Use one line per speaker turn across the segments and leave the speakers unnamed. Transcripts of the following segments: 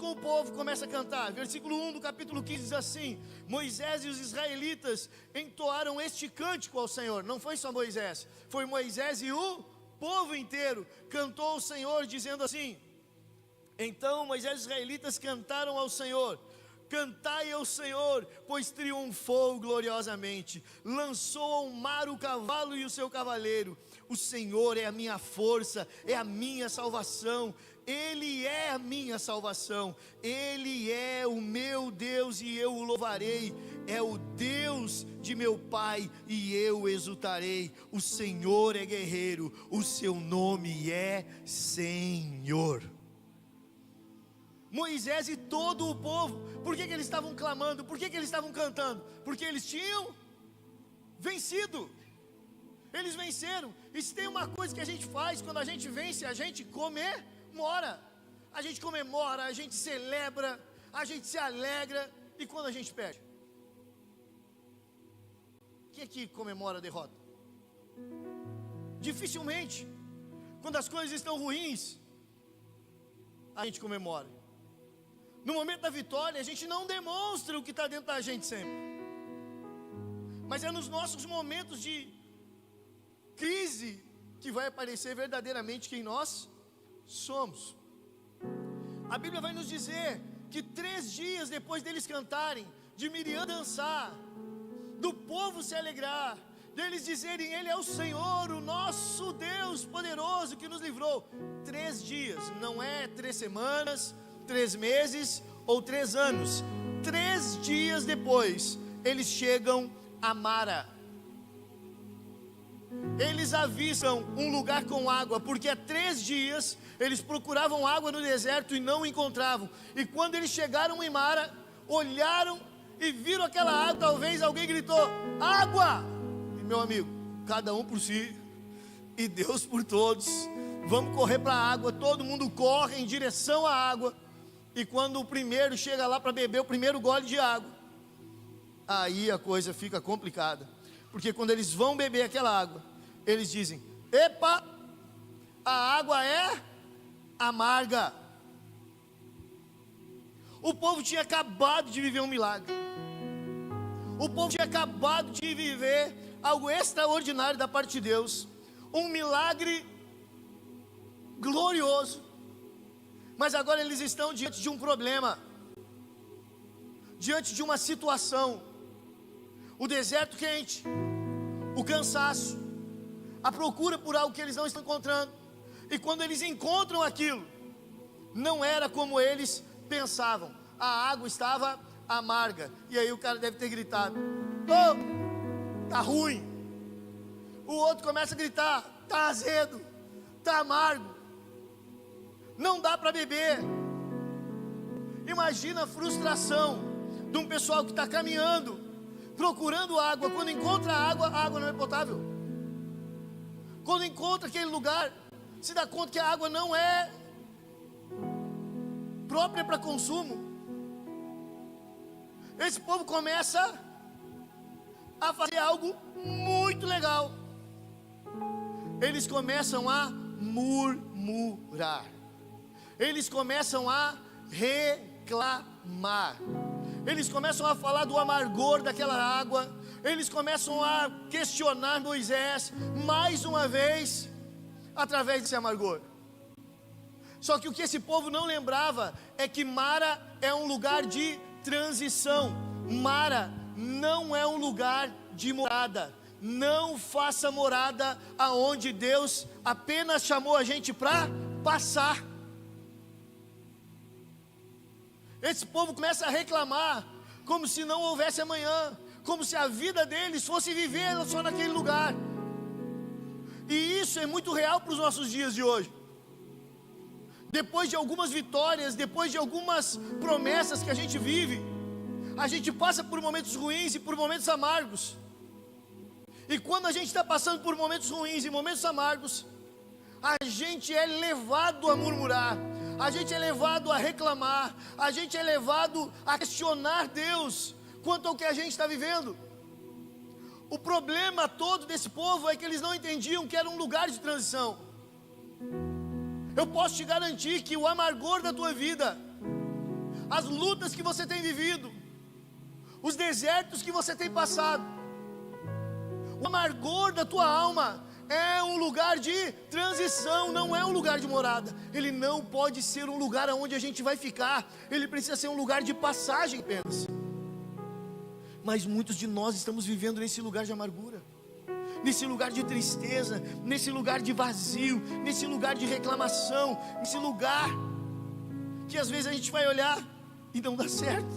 com o povo, começa a cantar. Versículo 1 do capítulo 15 diz assim: Moisés e os israelitas entoaram este cântico ao Senhor. Não foi só Moisés, foi Moisés e o povo inteiro cantou ao Senhor, dizendo assim: Então Moisés e os israelitas cantaram ao Senhor: Cantai ao Senhor, pois triunfou gloriosamente, lançou ao mar o cavalo e o seu cavaleiro. O Senhor é a minha força, é a minha salvação. Ele é a minha salvação, Ele é o meu Deus e eu o louvarei. É o Deus de meu pai e eu exultarei. O Senhor é guerreiro, o seu nome é Senhor. Moisés e todo o povo, por que eles estavam clamando? Por que eles estavam cantando? Porque eles tinham vencido. Eles venceram. E se tem uma coisa que a gente faz quando a gente vence, a gente comemora. A gente comemora, a gente celebra, a gente se alegra. E quando a gente perde? Quem aqui comemora a derrota? Dificilmente. Quando as coisas estão ruins, a gente comemora. No momento da vitória, a gente não demonstra o que está dentro da gente sempre. Mas é nos nossos momentos de crise que vai aparecer verdadeiramente quem nós somos. A Bíblia vai nos dizer que 3 dias depois deles cantarem, de Miriam dançar, do povo se alegrar, deles dizerem: Ele é o Senhor, o nosso Deus poderoso que nos livrou. 3 dias, não é 3 semanas, 3 meses ou 3 anos. 3 dias depois, eles chegam a Mara. Eles avisam um lugar com água, porque há 3 dias eles procuravam água no deserto e não encontravam. E quando eles chegaram em Mara, olharam e viram aquela água. Talvez alguém gritou: água! E meu amigo, cada um por si e Deus por todos. Vamos correr para a água. Todo mundo corre em direção à água. E quando o primeiro chega lá para beber o primeiro gole de água, aí a coisa fica complicada. Porque quando eles vão beber aquela água, eles dizem: epa, a água é amarga. O povo tinha acabado de viver um milagre. O povo tinha acabado de viver algo extraordinário da parte de Deus. Um milagre glorioso. Mas agora eles estão diante de um problema, diante de uma situação. O deserto quente, o cansaço, a procura por algo que eles não estão encontrando. E quando eles encontram aquilo, não era como eles pensavam. A água estava amarga. E aí o cara deve ter gritado: oh, tá ruim. O outro começa a gritar: tá azedo, tá amargo, não dá para beber. Imagina a frustração de um pessoal que está caminhando, procurando água. Quando encontra a água não é potável. Quando encontra aquele lugar, se dá conta que a água não é própria para consumo. Esse povo começa a fazer algo muito legal. Eles começam a murmurar. Eles começam a reclamar. Eles começam a falar do amargor daquela água. Eles começam a questionar Moisés mais uma vez, através desse amargor. Só que o que esse povo não lembrava é que Mara é um lugar de transição. Mara não é um lugar de morada. Não faça morada aonde Deus apenas chamou a gente para passar. Esse povo começa a reclamar, como se não houvesse amanhã, como se a vida deles fosse viver só naquele lugar. E isso é muito real para os nossos dias de hoje. Depois de algumas vitórias, depois de algumas promessas que a gente vive, a gente passa por momentos ruins e por momentos amargos. E quando a gente está passando por momentos ruins e momentos amargos, a gente é levado a murmurar, a gente é levado a reclamar, a gente é levado a questionar Deus quanto ao que a gente está vivendo. O problema todo desse povo é que eles não entendiam que era um lugar de transição. Eu posso te garantir que o amargor da tua vida as lutas que você tem vivido, os desertos que você tem passado, o amargor da tua alma é um lugar de transição, não é um lugar de morada. Ele não pode ser um lugar onde a gente vai ficar, ele precisa ser um lugar de passagem apenas. Mas muitos de nós estamos vivendo nesse lugar de amargura, nesse lugar de tristeza, nesse lugar de vazio, nesse lugar de reclamação, nesse lugar que às vezes a gente vai olhar e não dá certo.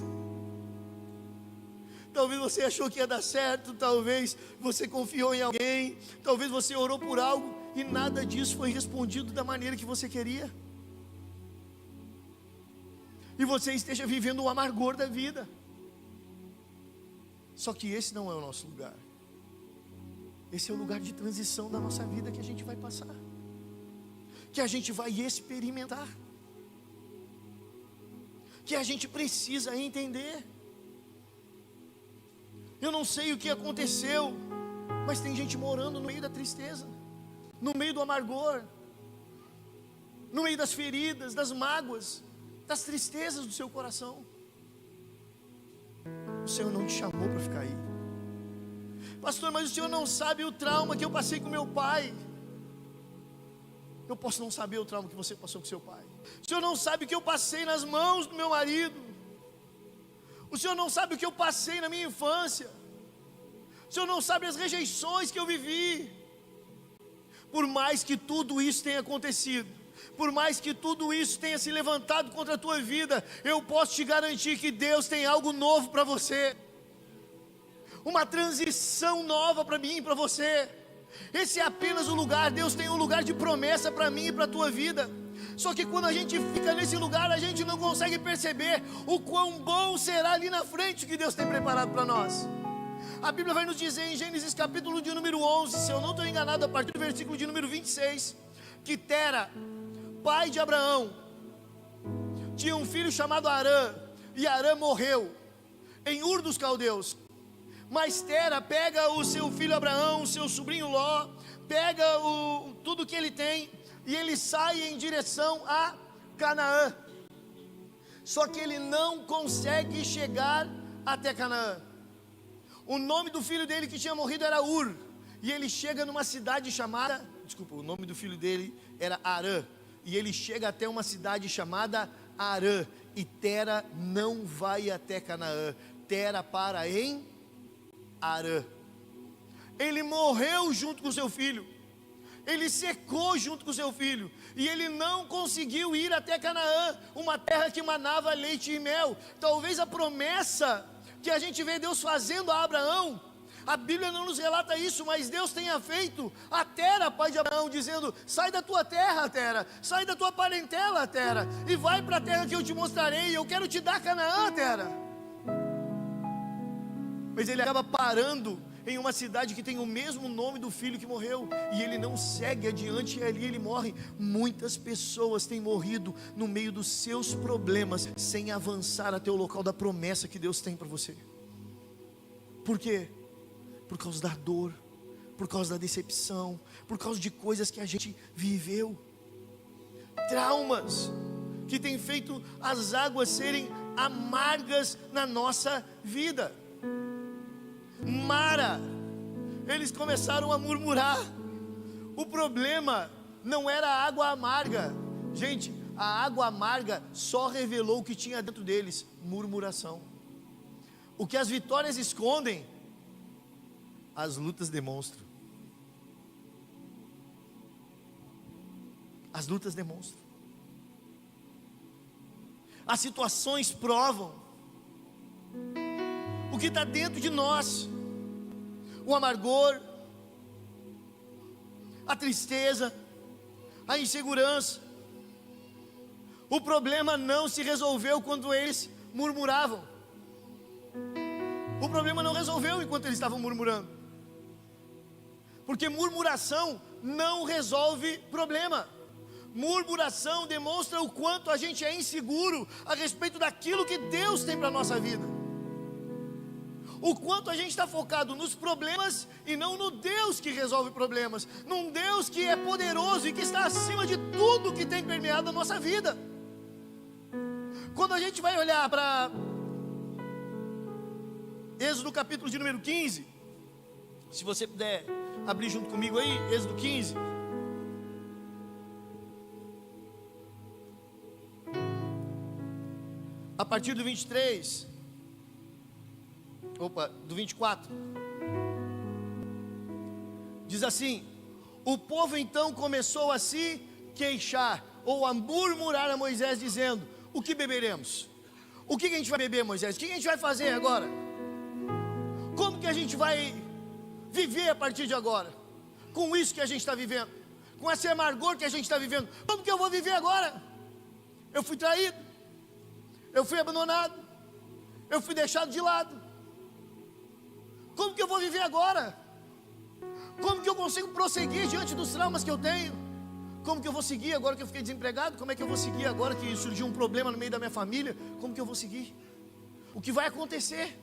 Talvez você achou que ia dar certo, talvez você confiou em alguém, talvez você orou por algo e nada disso foi respondido da maneira que você queria. E você esteja vivendo o amargor da vida. Só que esse não é o nosso lugar. Esse é o lugar de transição da nossa vida que a gente vai passar, que a gente vai experimentar, que a gente precisa entender. Eu não sei o que aconteceu, mas tem gente morando no meio da tristeza, no meio do amargor, no meio das feridas, das mágoas, das tristezas do seu coração. O Senhor não te chamou para ficar aí. Pastor, mas o Senhor não sabe o trauma que eu passei com meu pai. Eu posso não saber o trauma que você passou com seu pai. O Senhor não sabe o que eu passei nas mãos do meu marido. O Senhor não sabe o que eu passei na minha infância. O Senhor não sabe as rejeições que eu vivi. Por mais que tudo isso tenha acontecido, por mais que tudo isso tenha se levantado contra a tua vida, eu posso te garantir que Deus tem algo novo para você, uma transição nova para mim e para você. Esse é apenas o lugar. Deus tem um lugar de promessa para mim e para a tua vida. Só que quando a gente fica nesse lugar, a gente não consegue perceber o quão bom será ali na frente o que Deus tem preparado para nós. A Bíblia vai nos dizer em Gênesis capítulo de número 11, se eu não estou enganado, a partir do versículo de número 26, que Tera, pai de Abraão, tinha um filho chamado Arã, e Arã morreu em Ur dos Caldeus. Mas Tera pega o seu filho Abraão, o seu sobrinho Ló, pega tudo que ele tem, e ele sai em direção a Canaã. Só que ele não consegue chegar até Canaã. O nome do filho dele que tinha morrido era Ur, e ele chega numa cidade chamada, o nome do filho dele era Arã, e ele chega até uma cidade chamada Arã, e Tera não vai até Canaã. Tera para em Arã. Ele morreu junto com seu filho, ele secou junto com seu filho, e ele não conseguiu ir até Canaã, uma terra que manava leite e mel. Talvez a promessa que a gente vê Deus fazendo a Abraão, a Bíblia não nos relata isso, mas Deus tenha feito a Tera, pai de Abraão, dizendo: sai da tua terra, Tera, sai da tua parentela, Tera, e vai para a terra que eu te mostrarei. Eu quero te dar Canaã, Tera. Mas ele acaba parando em uma cidade que tem o mesmo nome do filho que morreu, e ele não segue adiante, e ali ele morre. Muitas pessoas têm morrido no meio dos seus problemas, sem avançar até o local da promessa que Deus tem para você. Por quê? Por causa da dor, por causa da decepção, por causa de coisas que a gente viveu, traumas que tem feito as águas serem amargas na nossa vida. Mara, eles começaram a murmurar. O problema não era a água amarga, gente, a água amarga só revelou o que tinha dentro deles: murmuração. O que as vitórias escondem, as lutas demonstram. As lutas demonstram. As situações provam o que está dentro de nós. O amargor, a tristeza, a insegurança. O problema não se resolveu quando eles murmuravam. O problema não resolveu enquanto eles estavam murmurando, porque murmuração não resolve problema. Murmuração demonstra o quanto a gente é inseguro a respeito daquilo que Deus tem para a nossa vida. O quanto a gente está focado nos problemas e não no Deus que resolve problemas, num Deus que é poderoso e que está acima de tudo que tem permeado a nossa vida. Quando a gente vai olhar para Êxodo capítulo de número 15, se você puder abrir junto comigo aí, Êxodo 15. A partir do 23, do 24, diz assim: o povo então começou a se queixar, ou a murmurar a Moisés, dizendo: o que beberemos? O que a gente vai beber, Moisés? O que a gente vai fazer agora? Como que a gente vai viver a partir de agora? Com isso que a gente está vivendo, com esse amargor que a gente está vivendo, como que eu vou viver agora? Eu fui traído, eu fui abandonado, eu fui deixado de lado. Como que eu vou viver agora? Como que eu consigo prosseguir diante dos traumas que eu tenho? Como que eu vou seguir agora que eu fiquei desempregado? Como é que eu vou seguir agora que surgiu um problema no meio da minha família? Como que eu vou seguir? O que vai acontecer?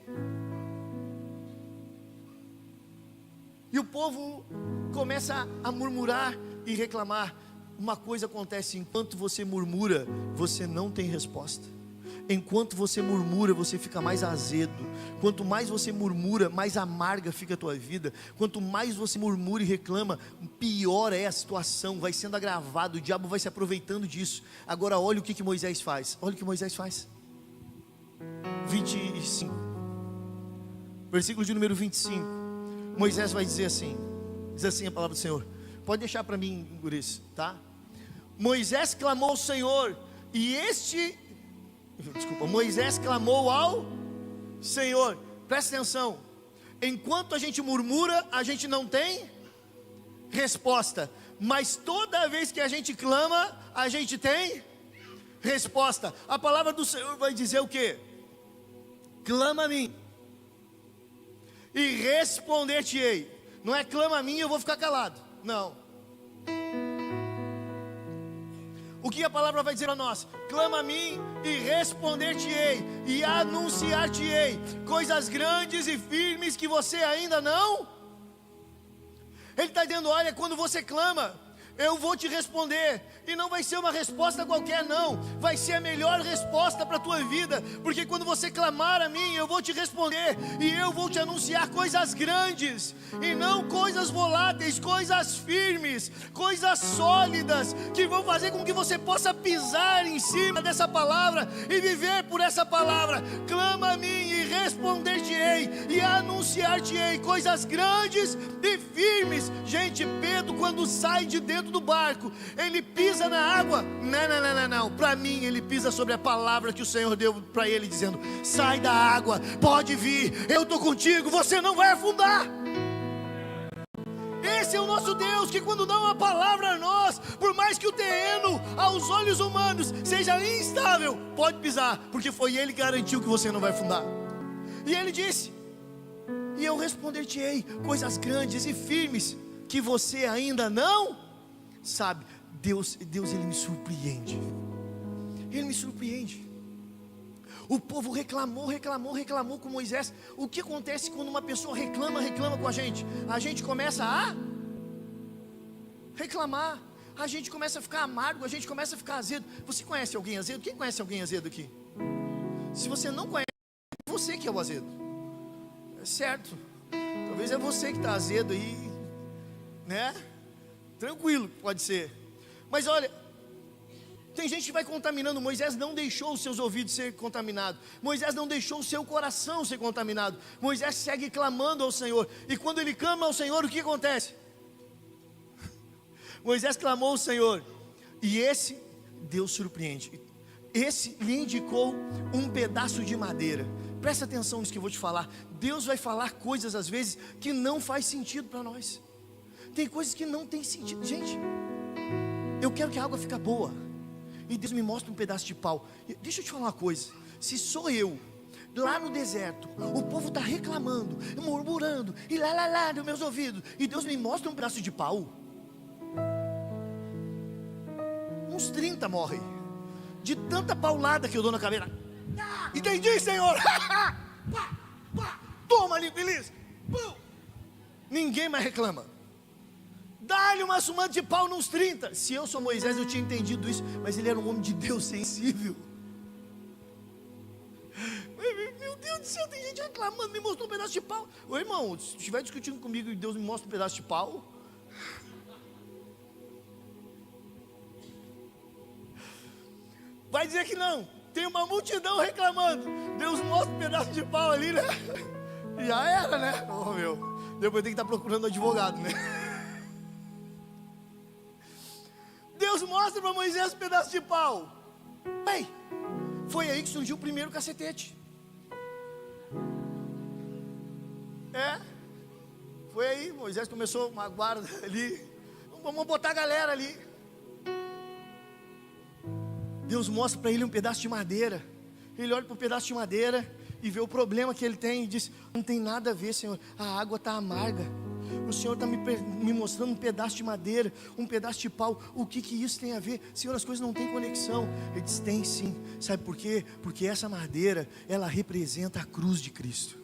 E o povo começa a murmurar e reclamar. Uma coisa acontece: enquanto você murmura, você não tem resposta. Enquanto você murmura, você fica mais azedo. Quanto mais você murmura, mais amarga fica a tua vida. Quanto mais você murmura e reclama, pior é a situação, vai sendo agravado, o diabo vai se aproveitando disso. Agora olha o que Moisés faz. Olha o que Moisés faz. 25, versículo de número 25. Moisés vai dizer assim, diz assim a palavra do Senhor. Pode deixar para mim, guris, tá? Moisés clamou ao Senhor, e Moisés clamou ao Senhor. Presta atenção. Enquanto a gente murmura, a gente não tem resposta. Mas toda vez que a gente clama, a gente tem resposta. A palavra do Senhor vai dizer o quê? Clama a mim e responder-te-ei. Não é clama a mim e eu vou ficar calado. Não. O que a palavra vai dizer a nós? Clama a mim e responder-te-ei, e anunciar-te-ei coisas grandes e firmes que você ainda não. Ele está dizendo: olha, quando você clama, eu vou te responder. E não vai ser uma resposta qualquer, não. Vai ser a melhor resposta para a tua vida. Porque quando você clamar a mim, eu vou te responder. E eu vou te anunciar coisas grandes, e não coisas voláteis, coisas firmes, coisas sólidas, que vão fazer com que você possa pisar em cima dessa palavra e viver por essa palavra. Clama a mim e responder-te-ei, e anunciar-te-ei coisas grandes e firmes. Gente, Pedro, quando sai de dentro do barco, ele pisa na água? Não. Para mim, ele pisa sobre a palavra que o Senhor deu para ele, dizendo: sai da água, pode vir, eu estou contigo, você não vai afundar. Esse é o nosso Deus, que quando dá uma palavra a nós, por mais que o terreno aos olhos humanos seja instável, pode pisar, porque foi Ele que garantiu que você não vai afundar. E Ele disse: e eu responder-te-ei coisas grandes e firmes que você ainda não sabe. Deus, Ele me surpreende. Ele me surpreende. O povo reclamou com Moisés. O que acontece quando uma pessoa reclama com a gente? A gente começa a reclamar, a gente começa a ficar amargo, a gente começa a ficar azedo. Você conhece alguém azedo? Quem conhece alguém azedo aqui? Se você não conhece, é você que é o azedo. É certo. Talvez é você que está azedo aí, né? Tranquilo, pode ser. Mas olha, tem gente que vai contaminando. Moisés não deixou os seus ouvidos ser contaminados. Moisés não deixou o seu coração ser contaminado. Moisés segue clamando ao Senhor. E quando ele clama ao Senhor, o que acontece? Moisés clamou ao Senhor, e esse Deus surpreende. Esse lhe indicou um pedaço de madeira. Presta atenção nisso que eu vou te falar. Deus vai falar coisas às vezes que não faz sentido para nós. Tem coisas que não tem sentido. Gente, eu quero que a água fique boa, e Deus me mostra um pedaço de pau. Deixa eu te falar uma coisa. Se sou eu, lá no deserto, o povo está reclamando, murmurando, e lá nos meus ouvidos, e Deus me mostra um pedaço de pau, uns 30 morrem, de tanta paulada que eu dou na cabeça. Entendi, Senhor. Toma ali, feliz. Ninguém mais reclama. Dá-lhe uma sumada de pau nos 30. Se eu sou Moisés, eu tinha entendido isso. Mas ele era um homem de Deus sensível. Deus do céu, tem gente reclamando, me mostrou um pedaço de pau. Ô irmão, se estiver discutindo comigo e Deus me mostra um pedaço de pau, vai dizer que não. Tem uma multidão reclamando, Deus mostra um pedaço de pau ali, né? Já era, né? Oh meu, depois tem que estar procurando advogado, né? Deus mostra para Moisés um pedaço de pau. Ei, foi aí que surgiu o primeiro cacetete. Foi aí, Moisés começou uma guarda ali. Vamos botar a galera ali. Deus mostra para ele um pedaço de madeira. Ele olha para o pedaço de madeira e vê o problema que ele tem e diz: não tem nada a ver, Senhor, a água está amarga. O Senhor está me mostrando um pedaço de madeira, um pedaço de pau. O que isso tem a ver? Senhor, as coisas não têm conexão. Ele diz: tem sim. Sabe por quê? Porque essa madeira, ela representa a cruz de Cristo.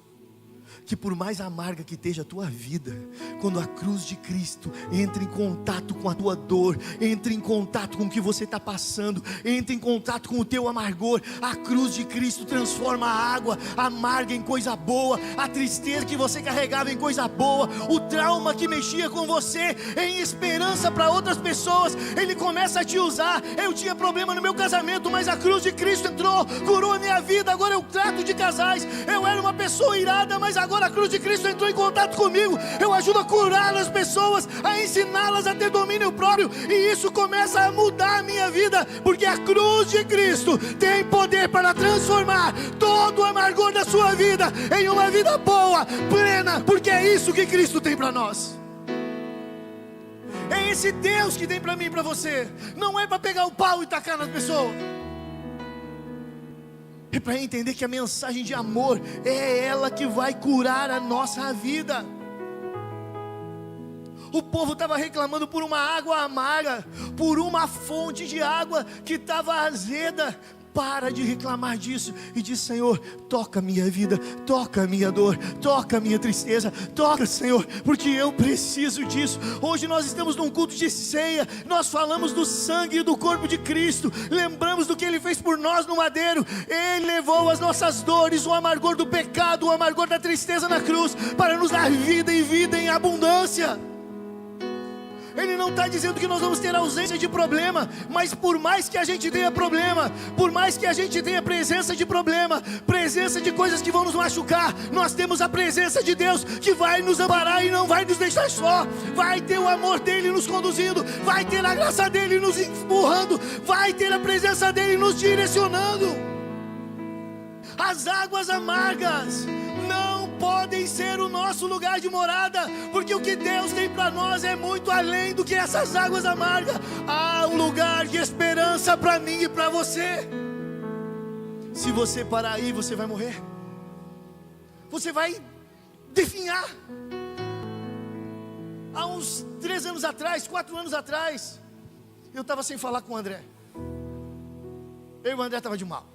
Que por mais amarga que esteja a tua vida, quando a cruz de Cristo entra em contato com a tua dor, entra em contato com o que você está passando, entra em contato com o teu amargor, a cruz de Cristo transforma a água amarga em coisa boa, a tristeza que você carregava em coisa boa, o trauma que mexia com você em esperança para outras pessoas. Ele começa a te usar. Eu tinha problema no meu casamento, mas a cruz de Cristo entrou, curou a minha vida. Agora eu trato de casais. Eu era uma pessoa irada, mas agora a cruz de Cristo entrou em contato comigo. Eu ajudo a curar as pessoas, a ensiná-las a ter domínio próprio, e isso começa a mudar a minha vida, porque a cruz de Cristo tem poder para transformar todo o amargor da sua vida em uma vida boa, plena, porque é isso que Cristo tem para nós. É esse Deus que tem para mim e para você. Não é para pegar o pau e tacar nas pessoas, é para entender que a mensagem de amor é ela que vai curar a nossa vida. O povo estava reclamando por uma água amarga, por uma fonte de água que estava azeda. Para de reclamar disso e diz: Senhor, toca a minha vida, toca a minha dor, toca a minha tristeza, toca, Senhor, porque eu preciso disso. Hoje nós estamos num culto de ceia, nós falamos do sangue e do corpo de Cristo, lembramos do que Ele fez por nós no madeiro. Ele levou as nossas dores, o amargor do pecado, o amargor da tristeza na cruz, para nos dar vida e vida em abundância. Ele não está dizendo que nós vamos ter ausência de problema, mas por mais que a gente tenha problema, por mais que a gente tenha presença de problema, presença de coisas que vão nos machucar, nós temos a presença de Deus que vai nos amparar e não vai nos deixar só. Vai ter o amor dEle nos conduzindo, vai ter a graça dEle nos empurrando, vai ter a presença dEle nos direcionando. As águas amargas não podem ser o nosso lugar de morada, porque o que Deus tem para nós é muito além do que essas águas amargas. Há um lugar de esperança para mim e para você. Se você parar aí, você vai morrer, você vai definhar. Há uns 3 anos atrás, 4 anos atrás, eu estava sem falar com o André. Eu e o André estava de mal.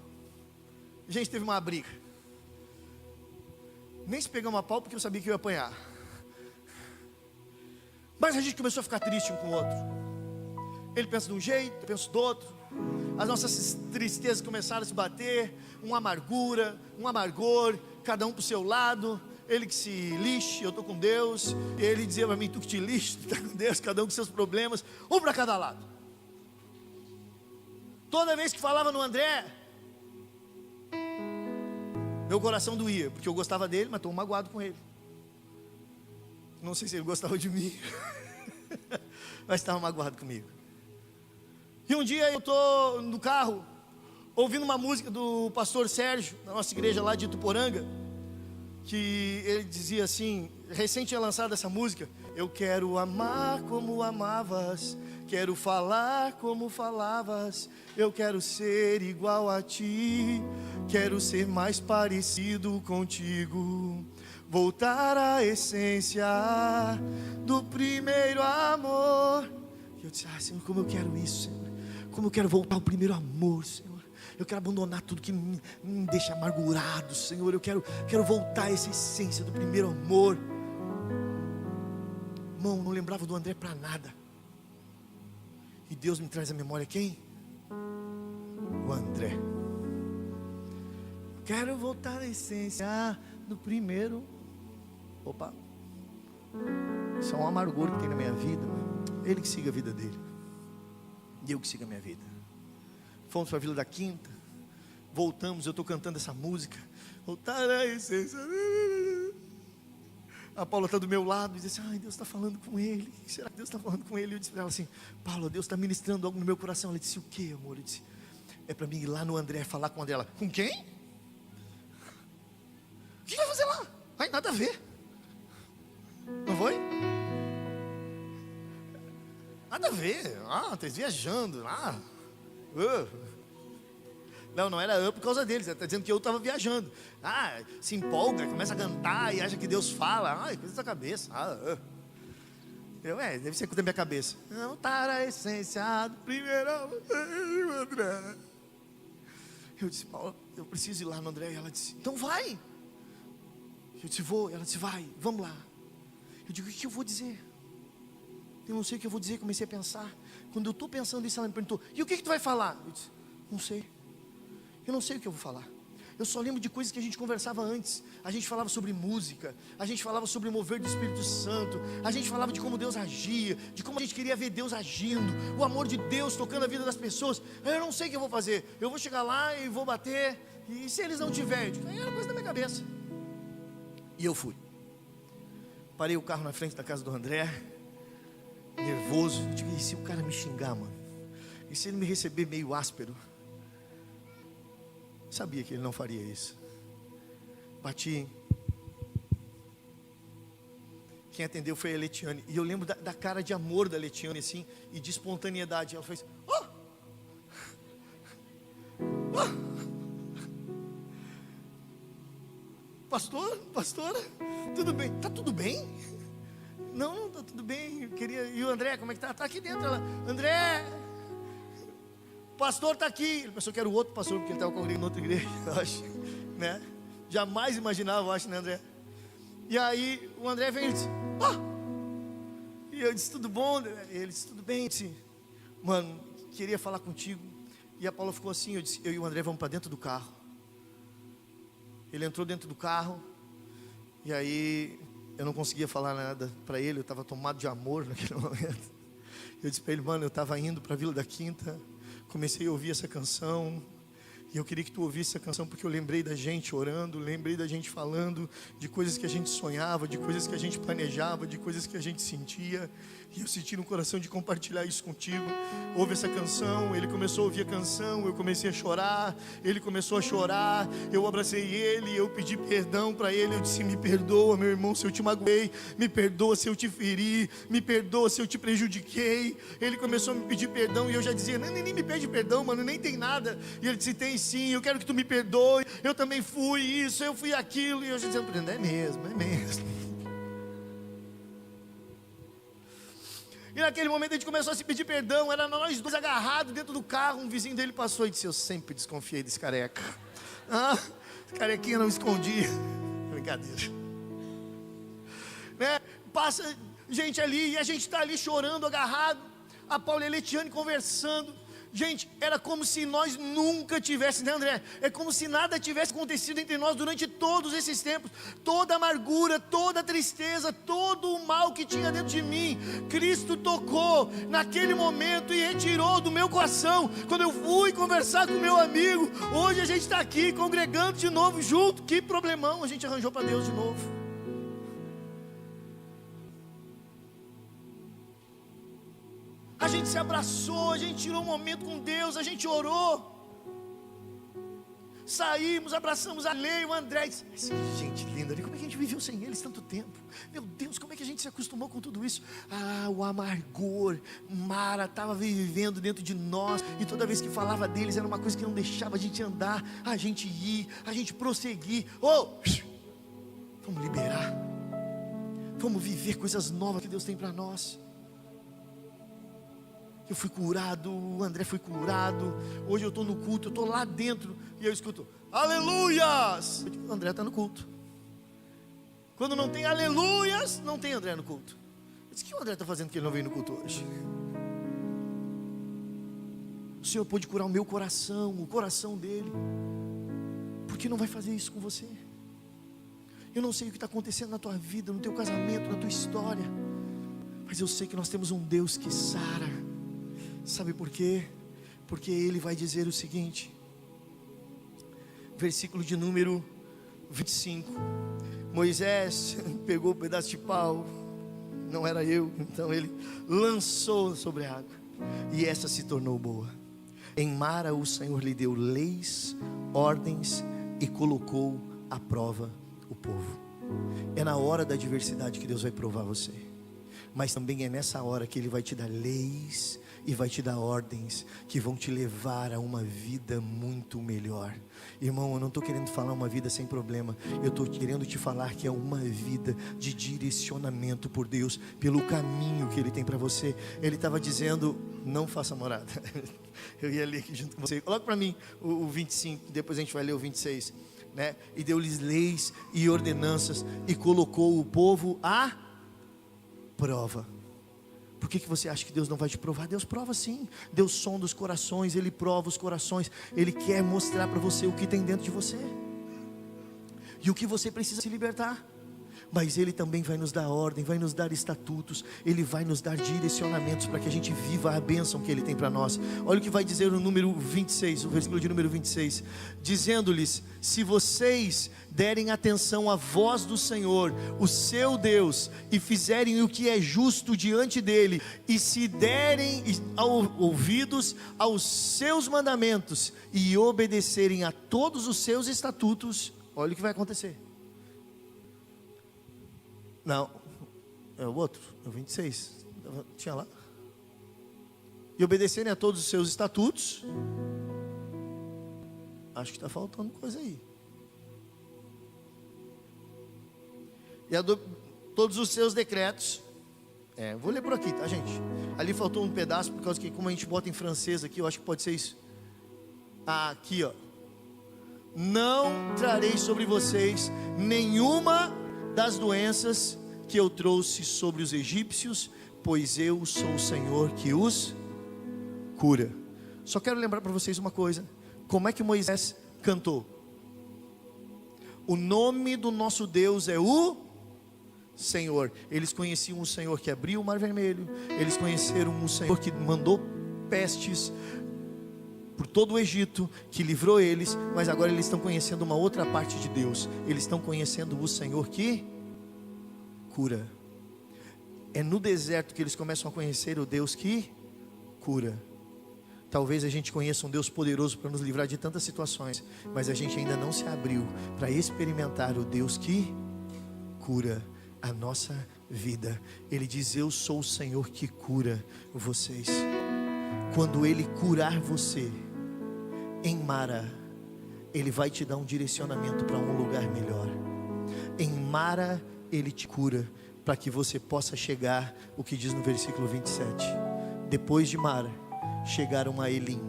A gente teve uma briga. Nem se pegamos a pau, porque eu sabia que eu ia apanhar. Mas a gente começou a ficar triste um com o outro. Ele pensa de um jeito, eu penso do outro. As nossas tristezas começaram a se bater. Uma amargura, um amargor, cada um para o seu lado. Ele que se lixe, eu estou com Deus. E ele dizia para mim: tu que te lixe, tu está com Deus. Cada um com seus problemas, um para cada lado. Toda vez que falava no André, meu coração doía, porque eu gostava dele, mas estou magoado com ele. Não sei se ele gostava de mim, mas estava magoado comigo. E um dia eu estou no carro, ouvindo uma música do pastor Sérgio, da nossa igreja lá de Ituporanga, que ele dizia assim, recente tinha lançado essa música: eu quero amar como amavas, quero falar como falavas, eu quero ser igual a ti, quero ser mais parecido contigo, voltar à essência do primeiro amor. E eu disse: ah, Senhor, como eu quero isso, Senhor, como eu quero voltar ao primeiro amor, Senhor. Eu quero abandonar tudo que me deixa amargurado, Senhor. Eu quero voltar a essa essência do primeiro amor. Irmão, não lembrava do André para nada. E Deus me traz à memória quem? O André. Quero voltar à essência do primeiro. Opa, isso é um amargor que tem na minha vida. Ele que siga a vida dele, e eu que siga a minha vida. Fomos para a Vila da Quinta, voltamos, eu estou cantando essa música, voltar à essência. A Paula está do meu lado e diz assim: ai, Deus está falando com ele. Será que Deus está falando com ele? Eu disse para ela assim: Paula, Deus está ministrando algo no meu coração. Ela disse: o que, amor? Eu disse: é para mim ir lá no André, falar com o André. Ela: com quem? O que vai fazer lá? Ai, nada a ver. Não foi? Nada a ver. Tá viajando. Não era por causa deles. Está dizendo que eu estava viajando. Se empolga, começa a cantar e acha que Deus fala. Coisa da cabeça. Deve ser coisa da minha cabeça. Não tá na essência do primeiro André. Eu disse: Paula, eu preciso ir lá no André. E ela disse: então vai. Eu disse: vou. Ela disse: vai, vamos lá. Eu digo: o que eu vou dizer? Eu não sei o que eu vou dizer. Comecei a pensar. Quando eu estou pensando isso, ela me perguntou: e o que tu vai falar? Eu disse: não sei. Eu não sei o que eu vou falar. Eu só lembro de coisas que a gente conversava antes. A gente falava sobre música, a gente falava sobre o mover do Espírito Santo, a gente falava de como Deus agia, de como a gente queria ver Deus agindo, o amor de Deus tocando a vida das pessoas. Eu não sei o que eu vou fazer. Eu vou chegar lá e vou bater, e se eles não tiverem? Aí era coisa da minha cabeça. E eu fui. Parei o carro na frente da casa do André, nervoso. Eu digo: e se o cara me xingar, mano? E se ele me receber meio áspero? Sabia que ele não faria isso. Bati. Quem atendeu foi a Letiane. E eu lembro da cara de amor da Letiane, assim, e de espontaneidade. Ela fez: pastora, tudo bem? Tá tudo bem? Não, tá tudo bem. Eu queria... E o André, como é que tá? Tá aqui dentro. Ela: André, o pastor está aqui. Ele pensou que era o outro pastor, porque ele estava congregando em outra igreja, eu acho, né? Jamais imaginava, eu acho, né, André? E aí o André veio e disse: e eu disse: tudo bom? Ele disse: tudo bem. Eu disse: mano, queria falar contigo. E a Paula ficou assim. Eu disse: eu e o André vamos para dentro do carro. Ele entrou dentro do carro. E aí eu não conseguia falar nada para ele. Eu estava tomado de amor naquele momento. Eu disse para ele: mano, eu estava indo para a Vila da Quinta, comecei a ouvir essa canção, e eu queria que tu ouvisse essa canção, porque eu lembrei da gente orando, lembrei da gente falando de coisas que a gente sonhava, de coisas que a gente planejava, de coisas que a gente sentia, e eu senti no coração de compartilhar isso contigo. Ouve essa canção. Ele começou a ouvir a canção, eu comecei a chorar, ele começou a chorar, eu abracei ele, eu pedi perdão para ele. Eu disse: me perdoa, meu irmão, se eu te magoei, me perdoa se eu te feri, me perdoa se eu te prejudiquei. Ele começou a me pedir perdão, e eu já dizia: nem me pede perdão, mano, nem tem nada. E ele disse: tem sim, eu quero que tu me perdoe, eu também fui isso, eu fui aquilo. E eu já dizia: é mesmo. E naquele momento a gente começou a se pedir perdão. Era nós dois agarrados dentro do carro. Um vizinho dele passou e disse: eu sempre desconfiei desse careca. Esse carequinha não escondia. Brincadeira, né? Passa gente ali, e a gente está ali chorando, agarrado. A Paula e a Letiane conversando. Gente, era como se nós nunca tivéssemos, né, André? É como se nada tivesse acontecido entre nós durante todos esses tempos. Toda a amargura, toda a tristeza, todo o mal que tinha dentro de mim, Cristo tocou naquele momento e retirou do meu coração. Quando eu fui conversar com meu amigo, hoje a gente está aqui congregando de novo junto. Que problemão a gente arranjou para Deus de novo. A gente se abraçou, a gente tirou um momento com Deus, a gente orou. Saímos, abraçamos a Lei, o André. Disse: gente linda, como é que a gente viveu sem eles tanto tempo? Meu Deus, como é que a gente se acostumou com tudo isso? O amargor, Mara estava vivendo dentro de nós. E toda vez que falava deles, era uma coisa que não deixava a gente andar, a gente ir, a gente prosseguir. Vamos liberar, vamos viver coisas novas que Deus tem para nós. Eu fui curado, o André foi curado. Hoje eu estou no culto, eu estou lá dentro, e eu escuto: aleluias! O André está no culto. Quando não tem aleluias, não tem André no culto. Eu disse: o que o André está fazendo que ele não veio no culto hoje? O Senhor pôde curar o meu coração, o coração dele, porque que não vai fazer isso com você. Eu não sei o que está acontecendo na tua vida, no teu casamento, na tua história, mas eu sei que nós temos um Deus que sara. Sabe por quê? Porque Ele vai dizer o seguinte, versículo de número 25. Moisés pegou um pedaço de pau, não era eu, então ele lançou sobre a água, e essa se tornou boa. Em Mara o Senhor lhe deu leis, ordens, e colocou à prova o povo. É na hora da adversidade que Deus vai provar você, mas também é nessa hora que Ele vai te dar leis e vai te dar ordens que vão te levar a uma vida muito melhor. Irmão, eu não estou querendo falar uma vida sem problema, eu estou querendo te falar que é uma vida de direcionamento por Deus, pelo caminho que Ele tem para você. Ele estava dizendo, não faça morada. Eu ia ler aqui junto com você. Coloca para mim o 25, depois a gente vai ler o 26, né? E deu-lhes leis e ordenanças, e colocou o povo à prova. Por que você acha que Deus não vai te provar? Deus prova sim. Deus sonda os corações, Ele prova os corações. Ele quer mostrar para você o que tem dentro de você e o que você precisa se libertar. Mas Ele também vai nos dar ordem, vai nos dar estatutos, Ele vai nos dar direcionamentos para que a gente viva a bênção que Ele tem para nós. Olha o que vai dizer o número 26, o versículo de número 26, dizendo-lhes: se vocês derem atenção à voz do Senhor, o seu Deus, e fizerem o que é justo diante dEle, e se derem ouvidos aos seus mandamentos, e obedecerem a todos os seus estatutos, olha o que vai acontecer. Não, é o outro, é o 26, tinha lá. E obedecerem a todos os seus estatutos. Acho que está faltando coisa aí. E todos os seus decretos. Vou ler por aqui, tá, gente? Ali faltou um pedaço, por causa que como a gente bota em francês aqui, eu acho que pode ser isso. Aqui, ó. Não trarei sobre vocês nenhuma das doenças que eu trouxe sobre os egípcios, pois eu sou o Senhor que os cura. Só quero lembrar para vocês uma coisa. Como é que Moisés cantou? O nome do nosso Deus é o Senhor. Eles conheciam o Senhor que abriu o mar vermelho, eles conheceram o Senhor que mandou pestes por todo o Egito, que livrou eles, mas agora eles estão conhecendo uma outra parte de Deus. Eles estão conhecendo o Senhor que cura. É no deserto que eles começam a conhecer o Deus que cura. Talvez a gente conheça um Deus poderoso para nos livrar de tantas situações, mas a gente ainda não se abriu para experimentar o Deus que cura a nossa vida. Ele diz: eu sou o Senhor que cura vocês. Quando Ele curar você em Mara, Ele vai te dar um direcionamento para um lugar melhor. Em Mara Ele te cura para que você possa chegar, o que diz no versículo 27. Depois de Mara, chegaram a Elim,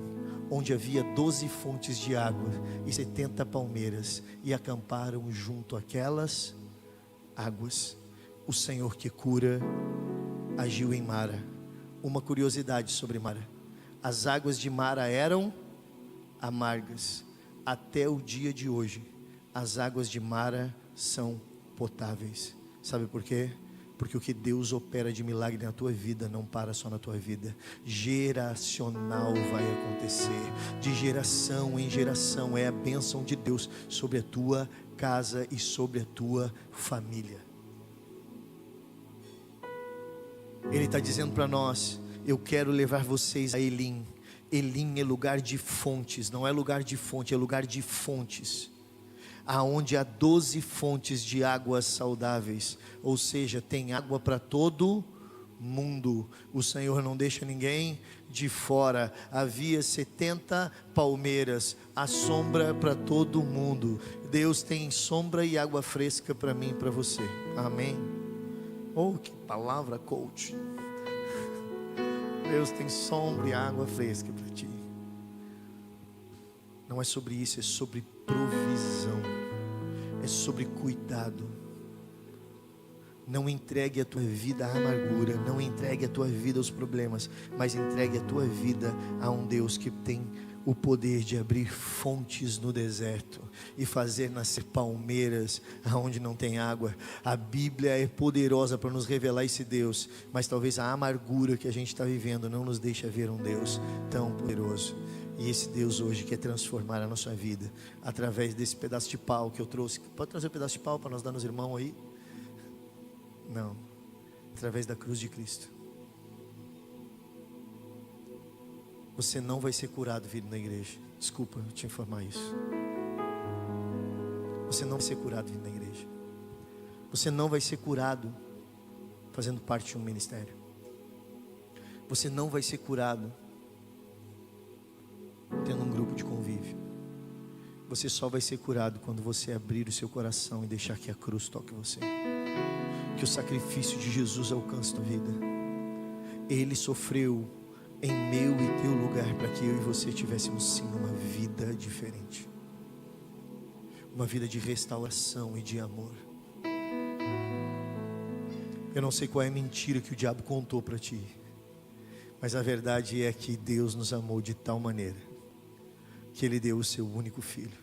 onde havia 12 fontes de água e 70 palmeiras, e acamparam junto àquelas águas. O Senhor que cura agiu em Mara. Uma curiosidade sobre Mara: as águas de Mara eram amargas. Até o dia de hoje, as águas de Mara são potáveis. Sabe por quê? Porque o que Deus opera de milagre na tua vida não para só na tua vida. Geracional vai acontecer. De geração em geração é a bênção de Deus sobre a tua casa e sobre a tua família. Ele está dizendo para nós: eu quero levar vocês a Elim. Elim é lugar de fontes, não é lugar de fonte, é lugar de fontes, aonde há 12 fontes de águas saudáveis, ou seja, tem água para todo mundo. O Senhor não deixa ninguém de fora. Havia 70 palmeiras, a sombra para todo mundo. Deus tem sombra e água fresca para mim e para você. Amém? Oh, que palavra, coach. Deus tem sombra e água fresca para ti. Não é sobre isso, é sobre provisão, é sobre cuidado. Não entregue a tua vida à amargura, não entregue a tua vida aos problemas, mas entregue a tua vida a um Deus que tem o poder de abrir fontes no deserto e fazer nascer palmeiras aonde não tem água. A Bíblia é poderosa para nos revelar esse Deus, mas talvez a amargura que a gente está vivendo não nos deixe ver um Deus tão poderoso. E esse Deus hoje quer transformar a nossa vida através desse pedaço de pau que eu trouxe. Pode trazer um pedaço de pau para nós dar nos irmãos aí? Não, através da cruz de Cristo. Você não vai ser curado vindo na igreja. Desculpa eu te informar isso. Você não vai ser curado vindo na igreja. Você não vai ser curado fazendo parte de um ministério. Você não vai ser curado tendo um grupo de convívio. Você só vai ser curado quando você abrir o seu coração e deixar que a cruz toque você. Que o sacrifício de Jesus alcance tua vida. Ele sofreu em meu e teu lugar, para que eu e você tivéssemos sim uma vida diferente, uma vida de restauração e de amor. Eu não sei qual é a mentira que o diabo contou para ti, mas a verdade é que Deus nos amou de tal maneira que Ele deu o seu único Filho,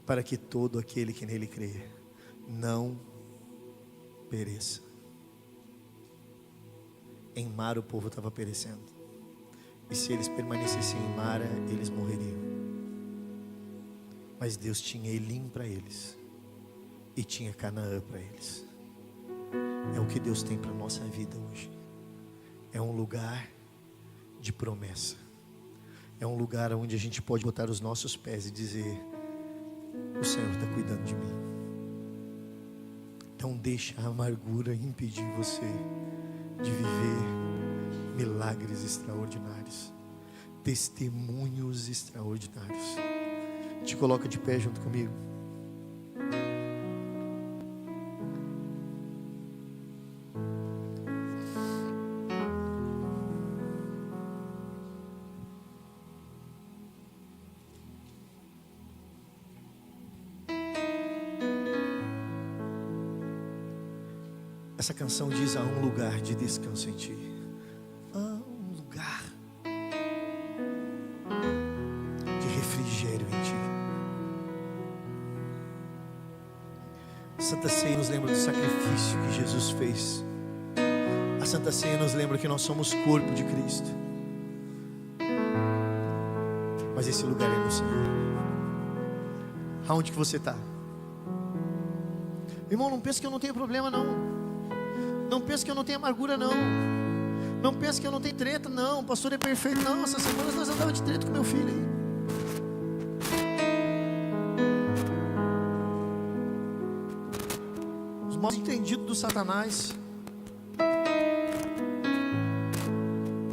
para que todo aquele que nele crê não pereça. Em Mara o povo estava perecendo. E se eles permanecessem em Mara, eles morreriam. Mas Deus tinha Elim para eles. E tinha Canaã para eles. É o que Deus tem para a nossa vida hoje. É um lugar de promessa. É um lugar onde a gente pode botar os nossos pés e dizer: o Senhor está cuidando de mim. Então deixa a amargura impedir você de viver milagres extraordinários, testemunhos extraordinários. Te coloca de pé junto comigo. Essa canção diz: há um lugar de descanso em ti. A Santa Ceia nos lembra do sacrifício que Jesus fez. A Santa Ceia nos lembra que nós somos corpo de Cristo. Mas esse lugar é no Senhor. Aonde que você está? Irmão, não pense que eu não tenho problema não. Não pense que eu não tenho amargura não. Não pense que eu não tenho treta não. O pastor é perfeito não. Essas semanas nós andávamos de treta com meu filho aí. Mal entendido do Satanás.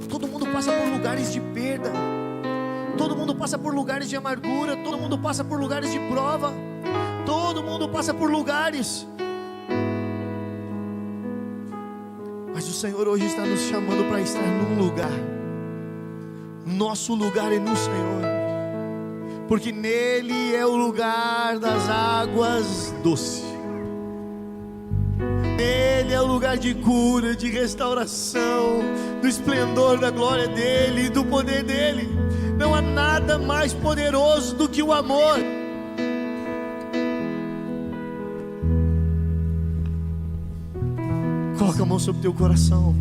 Todo mundo passa por lugares de perda. Todo mundo passa por lugares de amargura. Todo mundo passa por lugares de prova. Todo mundo passa por lugares. Mas o Senhor hoje está nos chamando para estar num lugar. Nosso lugar é no Senhor, porque nele é o lugar das águas doces. Ele é o lugar de cura, de restauração, do esplendor da glória dele, do poder dele. Não há nada mais poderoso do que o amor. Coloca a mão sobre o teu coração.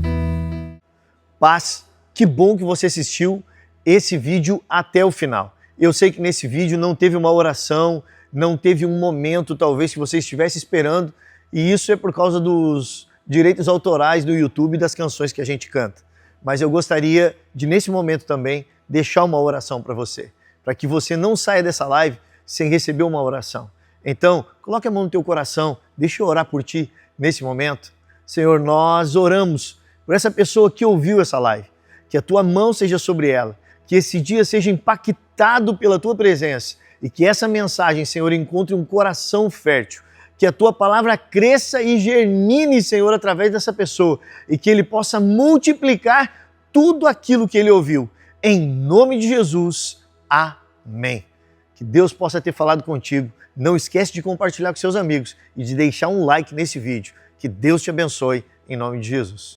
Paz, que bom que você assistiu esse vídeo até o final. Eu sei que nesse vídeo não teve uma oração, não teve um momento talvez que você estivesse esperando. E isso é por causa dos direitos autorais do YouTube e das canções que a gente canta. Mas eu gostaria de, nesse momento também, deixar uma oração para você, para que você não saia dessa live sem receber uma oração. Então, coloque a mão no teu coração, deixa eu orar por ti nesse momento. Senhor, nós oramos por essa pessoa que ouviu essa live, que a tua mão seja sobre ela, que esse dia seja impactado pela tua presença e que essa mensagem, Senhor, encontre um coração fértil. Que a tua palavra cresça e germine, Senhor, através dessa pessoa. E que ele possa multiplicar tudo aquilo que ele ouviu. Em nome de Jesus, amém. Que Deus possa ter falado contigo. Não esquece de compartilhar com seus amigos e de deixar um like nesse vídeo. Que Deus te abençoe, em nome de Jesus.